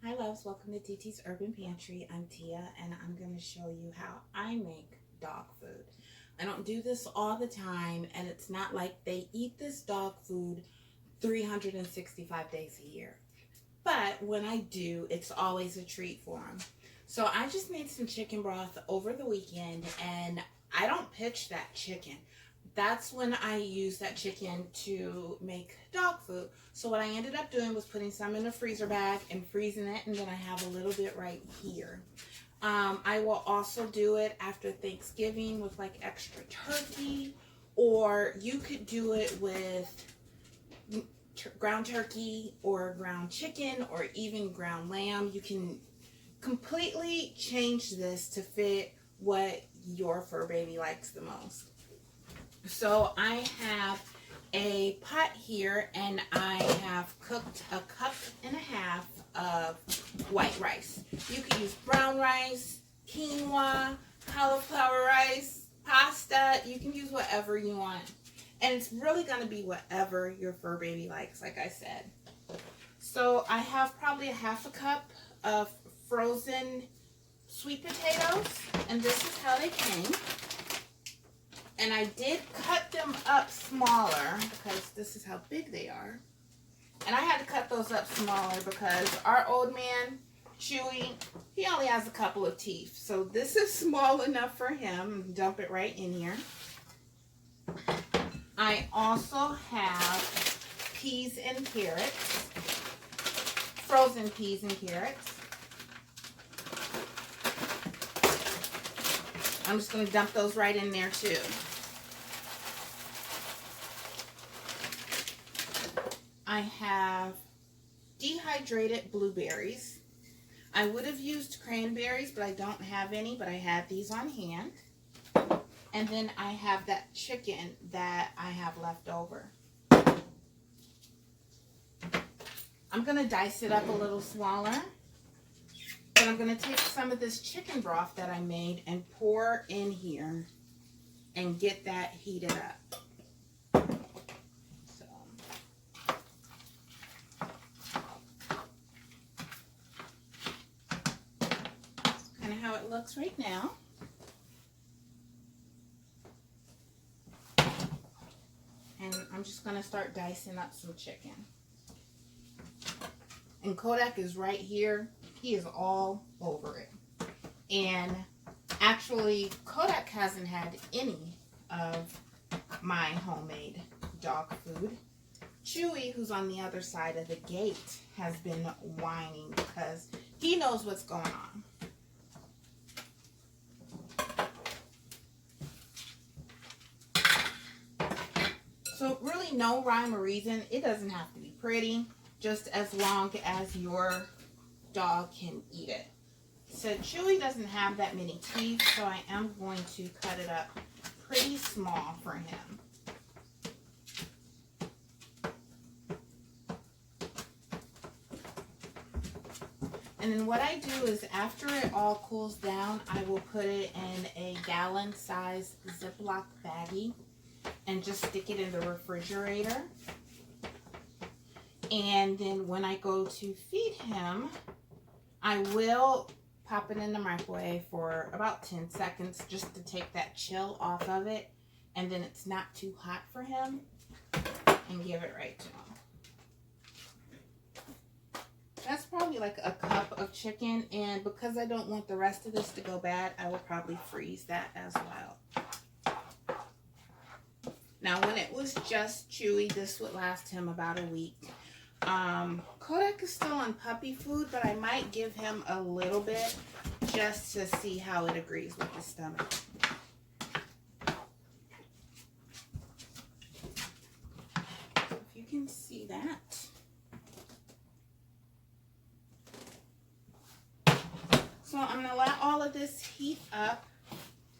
Hi loves, welcome to TT's Urban Pantry. I'm Tia and I'm going to show you how I make dog food. I don't do this all the time and it's not like they eat this dog food 365 days a year. But when I do, it's always a treat for them. So I just made some chicken broth over the weekend and I don't pitch that chicken. That's when I use that chicken to make dog food. So what I ended up doing was putting some in a freezer bag and freezing it, and then I have a little bit right here. I will also do it after Thanksgiving with like extra turkey, or you could do it with ground turkey or ground chicken or even ground lamb. You can completely change this to fit what your fur baby likes the most. So I have a pot here and I have cooked a cup and a half of white rice. You can use brown rice, quinoa, cauliflower rice, pasta. You can use whatever you want. And it's really going to be whatever your fur baby likes, like I said. So I have probably a half a cup of frozen sweet potatoes, and this is how they came. And I did cut them up smaller because this is how big they are. And I had to cut those up smaller because our old man, Chewy, he only has a couple of teeth. So this is small enough for him. Dump it right in here. I also have peas and carrots, frozen peas and carrots. I'm just going to dump those right in there too. I have dehydrated blueberries. I would have used cranberries, but I don't have any, but I had these on hand. And then I have that chicken that I have left over. I'm going to dice it up a little smaller. But I'm going to take some of this chicken broth that I made and pour in here and get that heated up. How it looks right now. And I'm just going to start dicing up some chicken. And Kodak is right here. He is all over it. And actually, Kodak hasn't had any of my homemade dog food. Chewy, who's on the other side of the gate, has been whining because he knows what's going on. So really no rhyme or reason. It doesn't have to be pretty, just as long as your dog can eat it. So Chewy doesn't have that many teeth, so I am going to cut it up pretty small for him. And then what I do is after it all cools down, I will put it in a gallon size Ziploc baggie and just stick it in the refrigerator. And then when I go to feed him, I will pop it in the microwave for about 10 seconds just to take that chill off of it. And then it's not too hot for him, and give it right to him. That's probably like a cup of chicken, and because I don't want the rest of this to go bad, I will probably freeze that as well. Now, when it was just Chewy, this would last him about a week. Kodak is still on puppy food, but I might give him a little bit just to see how it agrees with his stomach. If you can see that. So I'm going to let all of this heat up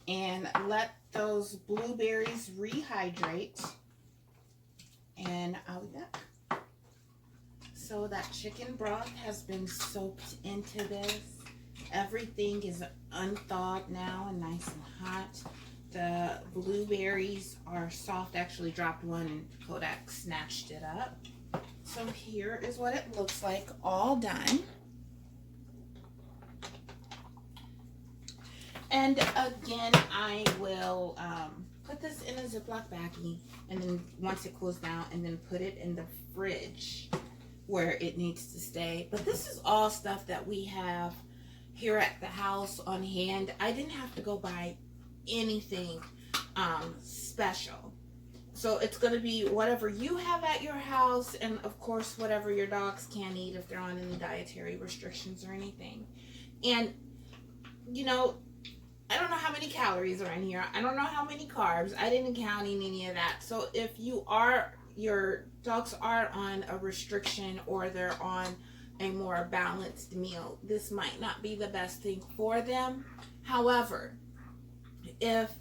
and let those blueberries rehydrate, and I'll be back. So that chicken broth has been soaked into this. Everything is unthawed now and nice and hot. The blueberries are soft. I actually dropped one and Kodak snatched it up. So here is what it looks like all done. And again, I will put this in a Ziploc baggie, and then once it cools down, and then put it in the fridge where it needs to stay. But this is all stuff that we have here at the house on hand. I didn't have to go buy anything special. So it's going to be whatever you have at your house, and of course whatever your dogs can eat if they're on any dietary restrictions or anything. And you know, I don't know how many calories are in here. I don't know how many carbs. I didn't count any of that. So if your dogs are on a restriction or they're on a more balanced meal, this might not be the best thing for them. However, if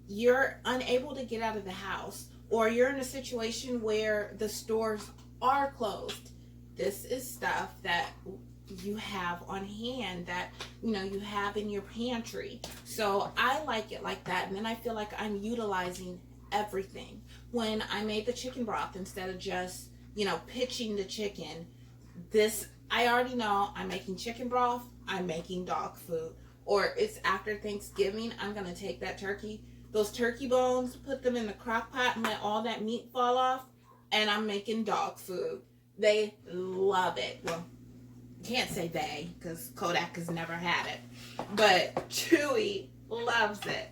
you're unable to get out of the house, or you're in a situation where the stores are closed, this is stuff that you have on hand, that you have in your pantry. So I like it like that, and then I feel like I'm utilizing everything. When I made the chicken broth, instead of just pitching the chicken, this, I already know I'm making chicken broth, I'm making dog food. Or it's after Thanksgiving, I'm gonna take that turkey, those turkey bones, put them in the crock pot and let all that meat fall off, and I'm making dog food. They love it. Well, can't say they, because Kodak has never had it, but Chewy loves it.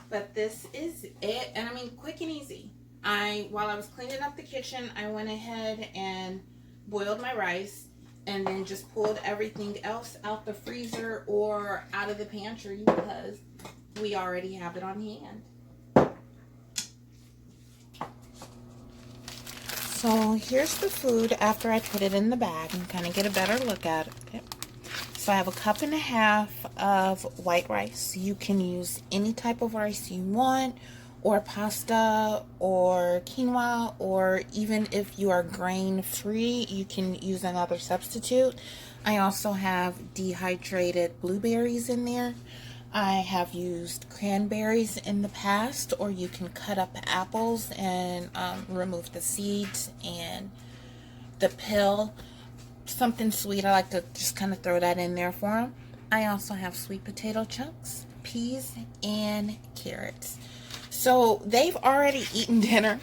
But this is it, and I mean, quick and easy. While I was cleaning up the kitchen, I went ahead and boiled my rice, and then just pulled everything else out the freezer or out of the pantry because we already have it on hand. So here's the food after I put it in the bag and kind of get a better look at it. So I have 1.5 cups of white rice. You can use any type of rice you want, or pasta, or quinoa, or even if you are grain free, you can use another substitute. I also have dehydrated blueberries in there. I have used cranberries in the past, or you can cut up apples and remove the seeds and the peel. Something sweet, I like to just kind of throw that in there for them. I also have sweet potato chunks, peas, and carrots. So they've already eaten dinner,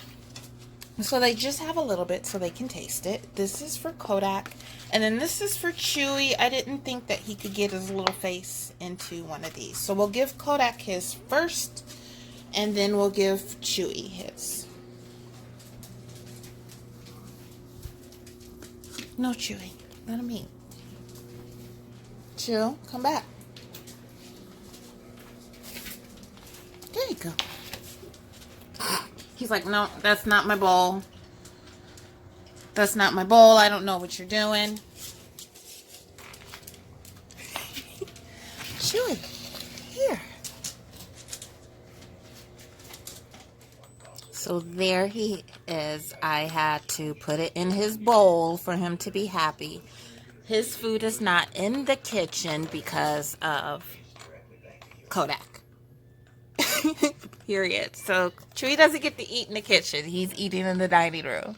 so they just have a little bit so they can taste it. This is for Kodak, and then this is for Chewy. I didn't think that he could get his little face into one of these, so we'll give Kodak his first, and then we'll give Chewy his. No, Chewy, let him eat. Chew, come back. There you go. He's like, no, that's not my bowl. That's not my bowl. I don't know what you're doing. Chewy, here. So there he is. I had to put it in his bowl for him to be happy. His food is not in the kitchen because of Kodak. Period. So Chewy doesn't get to eat in the kitchen. He's eating in the dining room.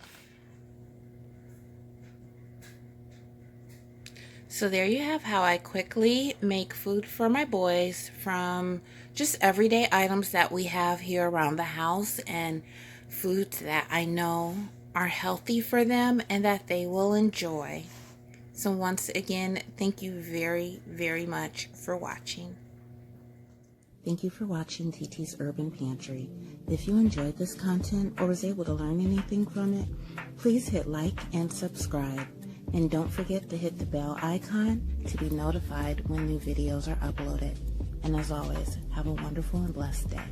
So there you have how I quickly make food for my boys from just everyday items that we have here around the house, and foods that I know are healthy for them and that they will enjoy. So once again, thank you very, very much for watching. Thank you for watching TT's Urban Pantry. If you enjoyed this content or was able to learn anything from it, please hit like and subscribe. And don't forget to hit the bell icon to be notified when new videos are uploaded. And as always, have a wonderful and blessed day.